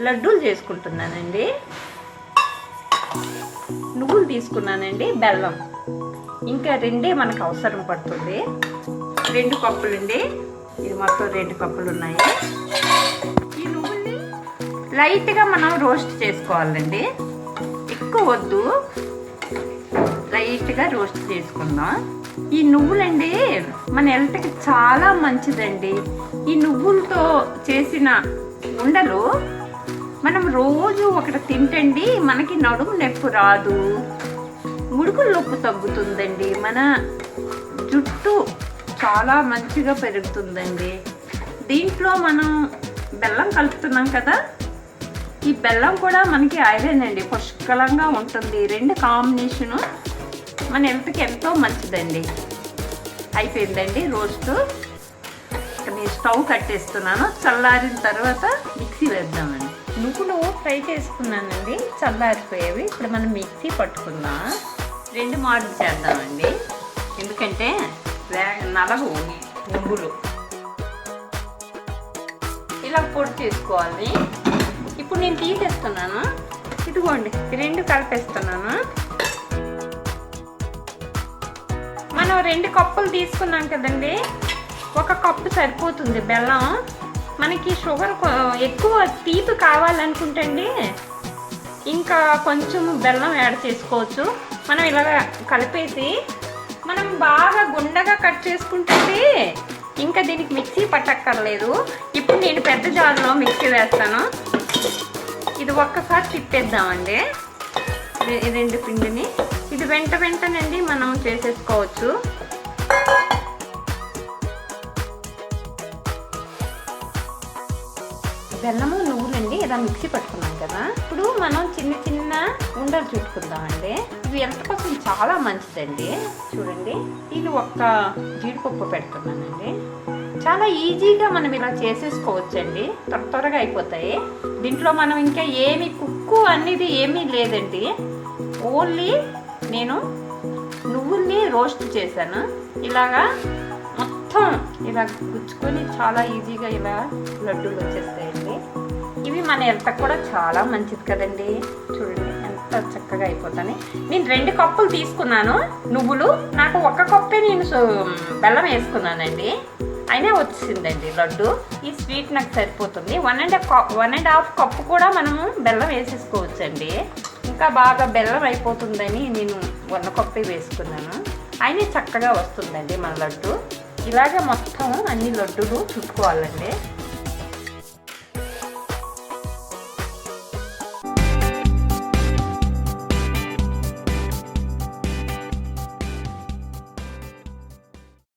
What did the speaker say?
లడ్డూలు చేసుకుంటున్నానండి. నువ్వులు తీసుకున్నానండి, బెల్లం ఇంకా రెండే మనకు అవసరం పడుతుంది. 2 కప్పులండి, ఇది మొత్తం 2 కప్పులు ఉన్నాయి. ఈ నువ్వుల్ని లైట్గా మనం రోస్ట్ చేసుకోవాలండి, ఎక్కువ వద్దు, లైట్గా రోస్ట్ చేసుకుందాం. ఈ నువ్వులండి మన హెల్త్కి చాలా మంచిదండి. ఈ నువ్వులతో చేసిన ఉండలు మనం రోజు ఒకటి తింటండి, మనకి నడుము నొప్పి రాదు, ముడుకుల నొప్పి తగ్గుతుందండి, మన జుట్టు చాలా మంచిగా పెరుగుతుందండి. దీంట్లో మనం బెల్లం కలుపుతున్నాం కదా, ఈ బెల్లం కూడా మనకి ఐరన్ అండి, పుష్కలంగా ఉంటుంది. 2 కాంబినేషను మన హెల్త్కి ఎంతో మంచిదండి. అయిపోయిందండి రోస్ట్. నేను స్టవ్ కట్టేస్తున్నాను, చల్లారిన తర్వాత మిక్సీ వేద్దామండి. నువ్వులు ఫ్రై చేసుకున్నానండి, చల్లారిపోయేవి. ఇప్పుడు మనం మిక్సీ పట్టుకుందాం, 2 మాటలు చేద్దామండి, ఎందుకంటే నలగు నువ్వులు ఇలా పొడి చేసుకోవాలి. ఇప్పుడు నేను తీసేస్తున్నాను, ఇదిగోండి 2 కలిపేస్తున్నాను. మనం 2 కప్పులు తీసుకున్నాం కదండి, 1 కప్పు సరిపోతుంది బెల్లం. మనకి షుగర్ ఎక్కువ తీపి కావాలనుకుంటండి ఇంకా కొంచెం బెల్లం యాడ్ చేసుకోవచ్చు. మనం ఇలా కలిపేసి మనం బాగా గుండగా కట్ చేసుకుంటండి, ఇంకా దీనికి మిక్సీ పట్టక్కర్లేదు. ఇప్పుడు నేను పెద్ద జార్లో మిక్సీ వేస్తాను. ఇది ఒక్కసారి తిప్పేద్దామండి, 2 పిండిని. ఇది వెంటనండి మనం చేసేసుకోవచ్చు. బెల్లము నువ్వులండి ఇలా మిక్సీ పట్టుకున్నాం కదా, ఇప్పుడు మనం చిన్న ఉండలు చుట్టుకుందామండి. ఇవి హెల్త్ కోసం చాలా మంచిదండి. చూడండి, ఇది 1 జీడిపప్పు పెడుతున్నానండి. చాలా ఈజీగా మనం ఇలా చేసేసుకోవచ్చండి, త్వరగా అయిపోతాయి. దీంట్లో మనం ఇంకా ఏమి కుక్కు అనేది ఏమీ లేదండి, ఓన్లీ నేను నువ్వుల్ని రోస్ట్ చేశాను. ఇలాగా మొత్తం ఇలా గుచ్చుకొని చాలా ఈజీగా ఇలా లడ్డూలు వచ్చేస్తాయండి. ఇవి మన హెల్త్కి కూడా చాలా మంచిది కదండి. చూడండి ఎంత చక్కగా అయిపోతాయి. నేను 2 కప్పులు తీసుకున్నాను నువ్వులు, నాకు 1 కప్పే నేను బెల్లం వేసుకున్నానండి, అయినా వచ్చిందండి లడ్డు. ఈ స్వీట్ నాకు సరిపోతుంది. 1.5 కప్పు కూడా మనము బెల్లం వేసేసుకోవచ్చండి, ఇంకా బాగా బెల్లం అయిపోతుందని నేను 1 కప్పే వేసుకున్నాను. అయినా చక్కగా వస్తుందండి మన లడ్డు. ఇలాగే మొత్తం అన్ని లడ్డూలు చుట్టుకోవాలండి.